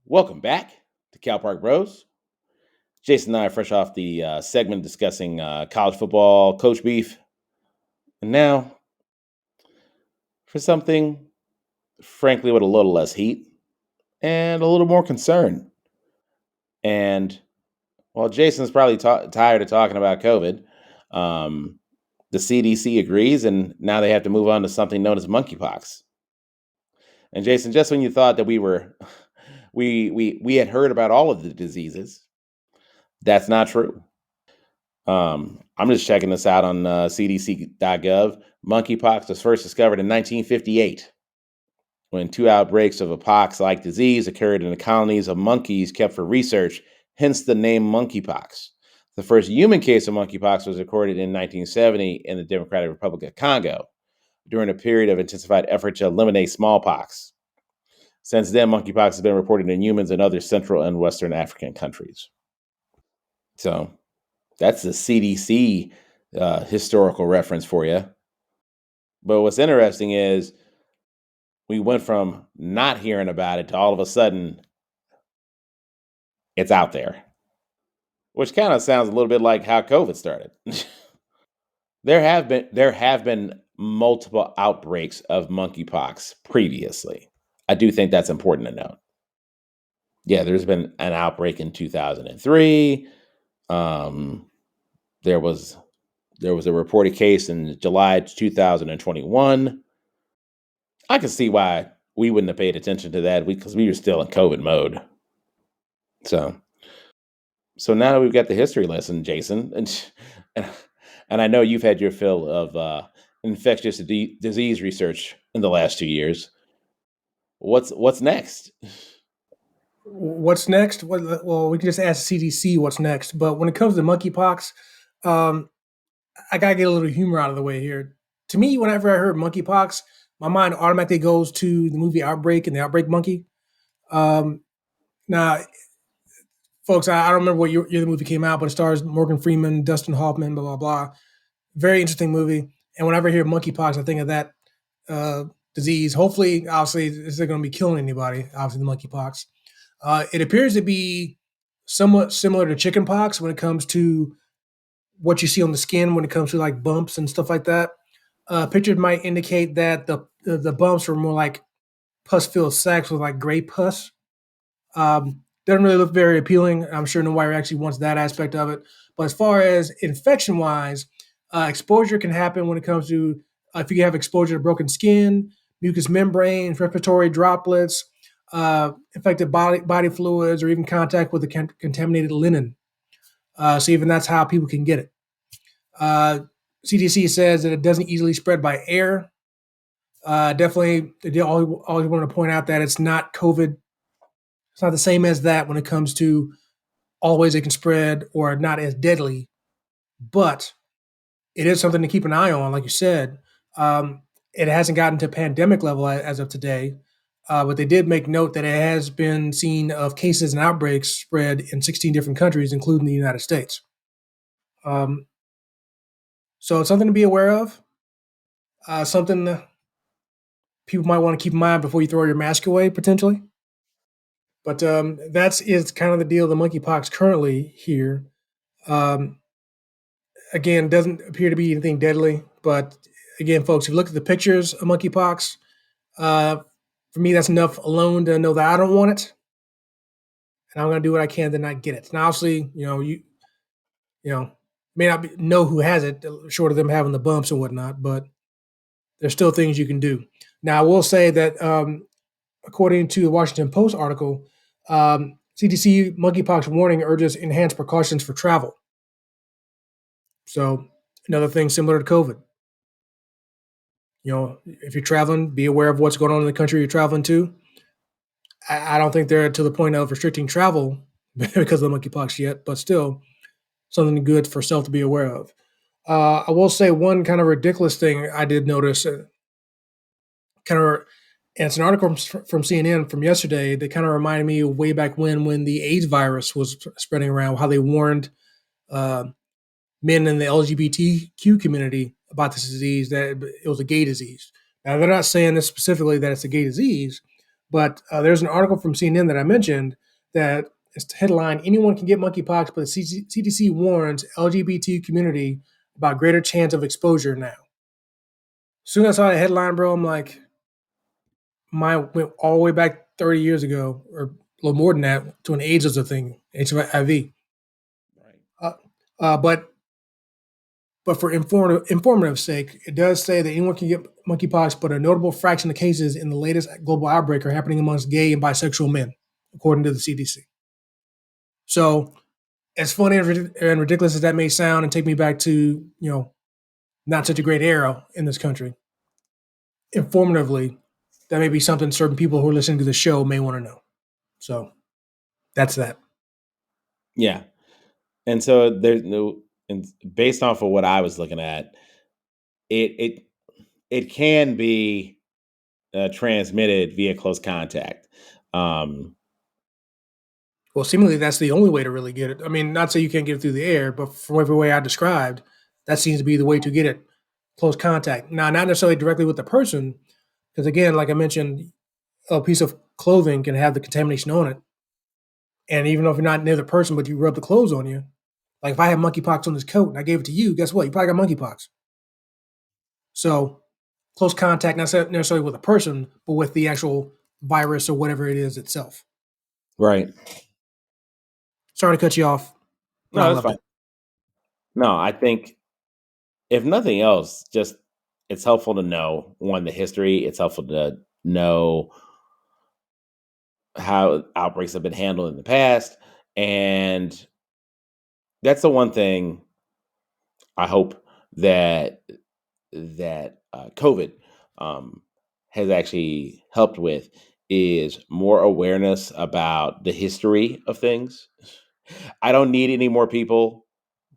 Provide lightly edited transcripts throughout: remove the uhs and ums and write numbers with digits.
Welcome back to Cal Park Bros. Jason and I are fresh off the segment discussing college football, coach beef. And now for something, frankly, with a little less heat and a little more concern. And while Jason's probably tired of talking about COVID, the CDC agrees, and now they have to move on to something known as monkeypox. And Jason, just when you thought that we had heard about all of the diseases, that's not true. I'm just checking this out on cdc.gov. Monkeypox was first discovered in 1958 when two outbreaks of a pox-like disease occurred in the colonies of monkeys kept for research, hence the name monkeypox. The first human case of monkeypox was recorded in 1970 in the Democratic Republic of Congo during a period of intensified effort to eliminate smallpox. Since then, monkeypox has been reported in humans in other Central and Western African countries. So that's the CDC historical reference for you. But what's interesting is we went from not hearing about it to all of a sudden it's out there, which kind of sounds a little bit like how COVID started. There have been multiple outbreaks of monkeypox previously. I do think that's important to note. Yeah, there's been an outbreak in 2003. There was a reported case in July 2021. I can see why we wouldn't have paid attention to that because we were still in COVID mode. So now that we've got the history lesson, Jason, and I know you've had your fill of infectious disease research in the last 2 years. What's next? What's next? Well, we can just ask CDC what's next. But when it comes to monkeypox, I gotta get a little humor out of the way here. To me, whenever I heard monkeypox, my mind automatically goes to the movie Outbreak and the Outbreak Monkey. Now, folks, I don't remember what year the movie came out, but it stars Morgan Freeman, Dustin Hoffman, blah, blah, blah. Very interesting movie. And whenever I hear monkeypox, I think of that disease. Hopefully, obviously, this isn't going to be killing anybody, obviously, the monkeypox. It appears to be somewhat similar to chickenpox when it comes to what you see on the skin, when it comes to like bumps and stuff like that. Pictures might indicate that the bumps are more like pus-filled sacs with like gray pus. Doesn't really look very appealing. I'm sure nobody actually wants that aspect of it. But as far as infection-wise, exposure can happen when it comes to if you have exposure to broken skin, mucous membrane, respiratory droplets, infected body fluids, or even contact with the contaminated linen. So even that's how people can get it. CDC says that it doesn't easily spread by air. Definitely, they always want to point out that it's not COVID. It's not the same as that when it comes to always it can spread or not as deadly, but it is something to keep an eye on. Like you said, it hasn't gotten to pandemic level as of today, but they did make note that it has been seen of cases and outbreaks spread in 16 different countries, including the United States. So it's something to be aware of, something that people might want to keep in mind before you throw your mask away, potentially. But that is kind of the deal of the monkeypox currently here. Again, doesn't appear to be anything deadly. But again, folks, if you look at the pictures of monkeypox, for me, that's enough alone to know that I don't want it. And I'm going to do what I can to not get it. And obviously, you may not know who has it, short of them having the bumps and whatnot, but there's still things you can do. Now, I will say that according to the Washington Post article, CDC monkeypox warning urges enhanced precautions for travel. So another thing similar to COVID. If you're traveling, be aware of what's going on in the country you're traveling to. I don't think they're to the point of restricting travel because of the monkeypox yet, but still something good for self to be aware of. I will say one kind of ridiculous thing I did notice, and it's an article from CNN from yesterday that kind of reminded me of way back when the AIDS virus was spreading around, how they warned men in the LGBTQ community about this disease, that it was a gay disease. Now, they're not saying this specifically that it's a gay disease, But there's an article from CNN that I mentioned that is headline: "Anyone can get monkeypox, but the CDC warns LGBT community about greater chance of exposure now." As soon as I saw the headline, bro, I'm like, mine went all the way back 30 years ago, or a little more than that, to an AIDS was a thing, HIV. Right. Uh, but for informative sake, it does say that anyone can get monkeypox, but a notable fraction of cases in the latest global outbreak are happening amongst gay and bisexual men, according to the CDC. So, as funny and ridiculous as that may sound, and take me back to not such a great era in this country, informatively, that may be something certain people who are listening to the show may want to know. So that's that. Yeah. And so there's no, and based off of what I was looking at, it it it can be transmitted via close contact. Um, Well, seemingly that's the only way to really get it. I mean, not say you can't get it through the air, but from every way I described, that seems to be the way to get it: close contact. Now, not necessarily directly with the person, because again, like I mentioned, a piece of clothing can have the contamination on it. And even if you're not near the person, but you rub the clothes on you, like if I had monkeypox on this coat and I gave it to you, guess what? You probably got monkeypox. So close contact, not necessarily with a person, but with the actual virus or whatever it is itself. right. Sorry to cut you off, but I No, that's loved fine. it. No, I think if nothing else, just it's helpful to know one the history. It's helpful to know how outbreaks have been handled in the past, and that's the one thing I hope that COVID um, has actually helped with is more awareness about the history of things. I don't need any more people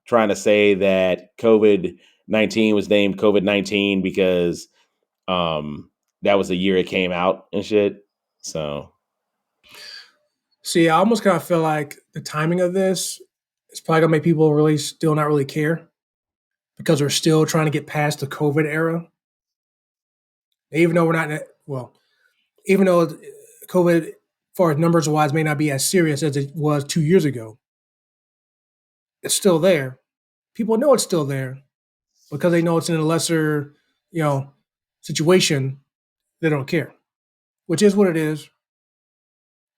trying to say that COVID-19 was named COVID-19 because that was the year it came out and shit. So See, I almost kind of feel like the timing of this is probably gonna make people really still not really care because we're still trying to get past the COVID era. Even though we're not, well, even though COVID, as far as numbers wise, may not be as serious as it was 2 years ago, it's still there. People know it's still there because they know it's in a lesser, you know, situation. They don't care, which is what it is.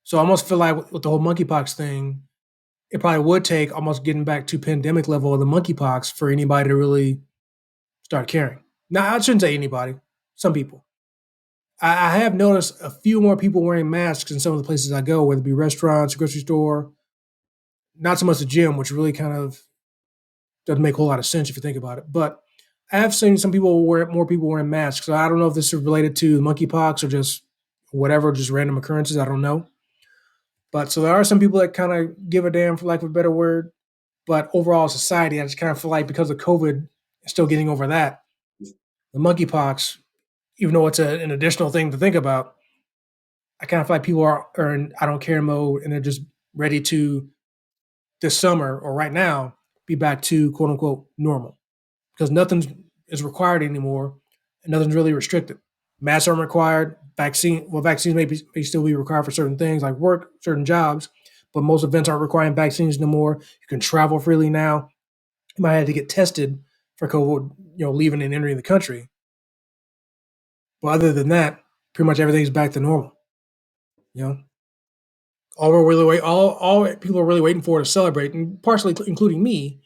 So I almost feel like with the whole monkeypox thing, it probably would take almost getting back to pandemic level of the monkeypox for anybody to really start caring. Now, I shouldn't say anybody, some people. I have noticed a few more people wearing masks in some of the places I go, whether it be restaurants, grocery store, not so much the gym, which really kind of doesn't make a whole lot of sense if you think about it. But I have seen some people wear more people wearing masks. So I don't know if this is related to monkeypox or just whatever, just random occurrences. I don't know. But so there are some people that kind of give a damn, for lack of a better word. But overall, society, I just kind of feel like because of COVID, still getting over that. The monkeypox, even though it's an additional thing to think about, I kind of feel like people are in I don't care mode and they're just ready to this summer or right now be back to quote unquote normal because nothing is required anymore and nothing's really restricted. Masks aren't required. Vaccines may still be required for certain things like work, certain jobs, but most events aren't requiring vaccines no more. You can travel freely now. You might have to get tested for COVID, leaving and entering the country. But other than that, pretty much everything's back to normal. You know, all people are really waiting for to celebrate, and partially including me,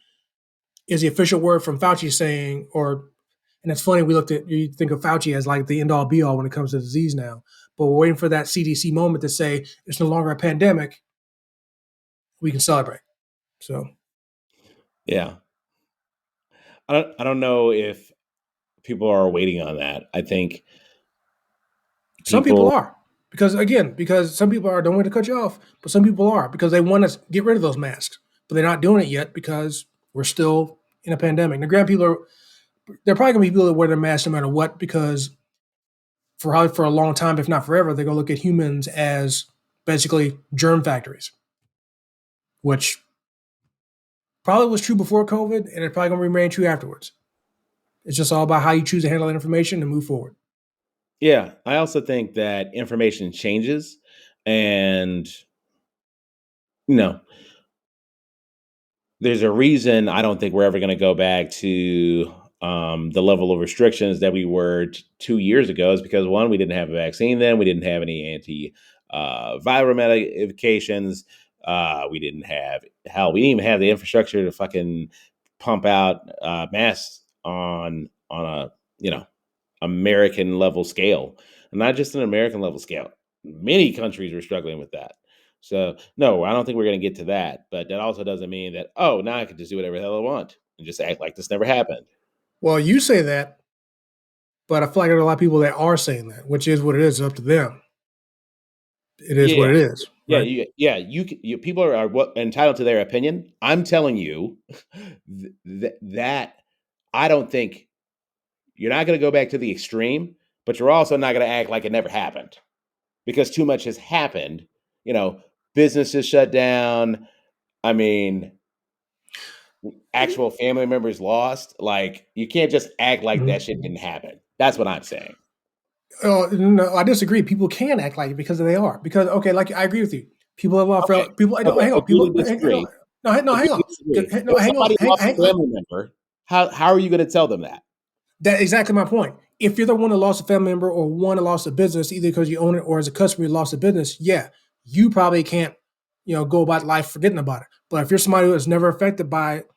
is the official word from Fauci saying, and it's funny, you think of Fauci as like the end all be all when it comes to disease now, but we're waiting for that CDC moment to say it's no longer a pandemic. We can celebrate. So yeah, I don't know if people are waiting on that. I think some people people are because some people are, don't want to cut you off, but some people are because they want to get rid of those masks, but they're not doing it yet because we're still in a pandemic. Now, granted, there are probably going to be people that wear their masks no matter what because for a long time, if not forever, they're going to look at humans as basically germ factories, which probably was true before COVID, and it's probably going to remain true afterwards. It's just all about how you choose to handle that information and move forward. Yeah, I also think that information changes, and you know, there's a reason I don't think we're ever going to go back to the level of restrictions that we were 2 years ago. Is because one, we didn't have a vaccine then, we didn't have any anti viral medications, we didn't have hell, we didn't even have the infrastructure to fucking pump out masks on a you know American level scale, and not just an American level scale. Many countries were struggling with that. So no, I don't think we're going to get to that. But that also doesn't mean that now I can just do whatever the hell I want and just act like this never happened. Well, you say that, but I feel like there are a lot of people that are saying that, which is what it is. It's up to them. It is what Yeah, it is, yeah, right? you people are entitled to their opinion. I'm telling you that I don't think you're not going to go back to the extreme, but you're also not going to act like it never happened because too much has happened. You know, businesses shut down. I mean, actual family members lost. Like, you can't just act like that Mhm. shit didn't happen. That's what I'm saying. No, I disagree. People can act like it because they are. Because okay, like I agree with you. People have lost Okay. people. No, Okay. hang on. Agree People, to disagree. no, hang Agree to on. disagree. No, If hang on. somebody lost a family member, how are you going to tell them that? That's exactly my point. If you're the one that lost a family member or one that lost a business, either because you own it or as a customer you lost a business, yeah, you probably can't, go about life forgetting about it. But if you're somebody who is never affected by it,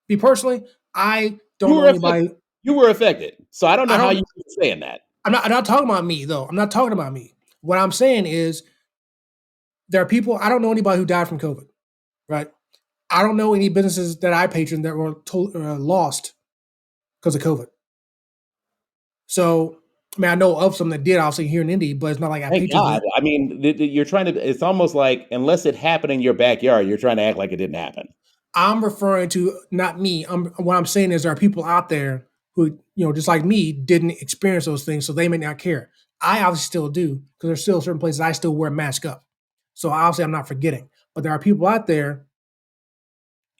me personally, I You don't know were affected. anybody. You were affected. So I don't know I how don't. you keep saying that. I'm not talking about me though. I'm not talking about me. What I'm saying is there are people. I don't know anybody who died from COVID. Right. I don't know any businesses that I patron that were lost because of COVID. So, I mean, I know of some that did, obviously here in Indy, but it's not like I Thank patroned God. it. I mean, you're trying to. It's almost like unless it happened in your backyard, you're trying to act like it didn't happen. I'm referring to not me. What I'm saying is there are people out there who, just like me, didn't experience those things, so they may not care. I obviously still do because there's still certain places I still wear a mask up. So obviously I'm not forgetting. But there are people out there,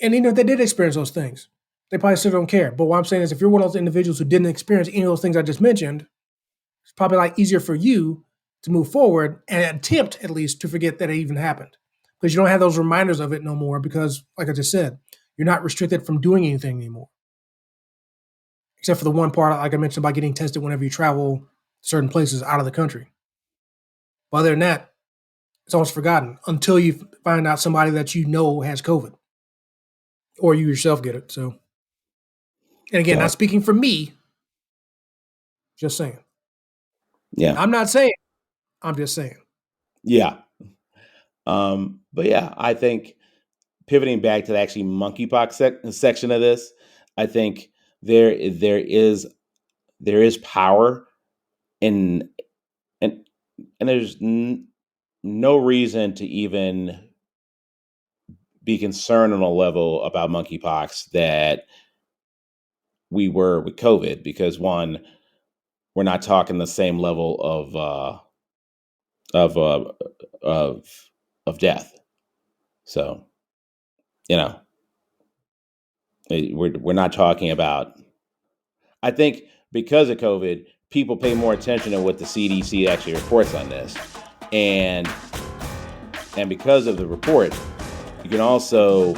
and even if they did experience those things, they probably still don't care. But what I'm saying is if you're one of those individuals who didn't experience any of those things I just mentioned, it's probably like easier for you to move forward and attempt at least to forget that it even happened because you don't have those reminders of it no more because, like I just said, you're not restricted from doing anything anymore, except for the one part, like I mentioned, about getting tested whenever you travel certain places out of the country. But other than that, it's almost forgotten until you find out somebody that you know has COVID or you yourself get it. So, and again, So not speaking for me, just saying. yeah, I'm not saying, I'm just saying. yeah. But yeah, I think pivoting back to the actually monkeypox section of this, I think there is power in and there's no reason to even be concerned on a level about monkeypox that we were with COVID because one, we're not talking the same level of of of death. So you know, we're not talking about. I think because of COVID, people pay more attention to what the CDC actually reports on this, and because of the report, you can also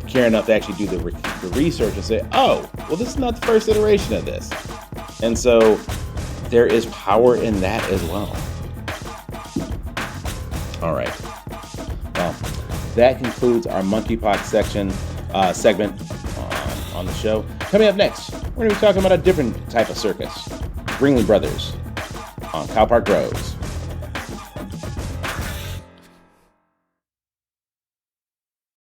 care enough to actually do the research and say, oh, well, this is not the first iteration of this, and so there is power in that as well. All right. Well, that concludes our monkeypox segment on the show. Coming up next, we're going to be talking about a different type of circus, Ringling Brothers on Cow Park Groves.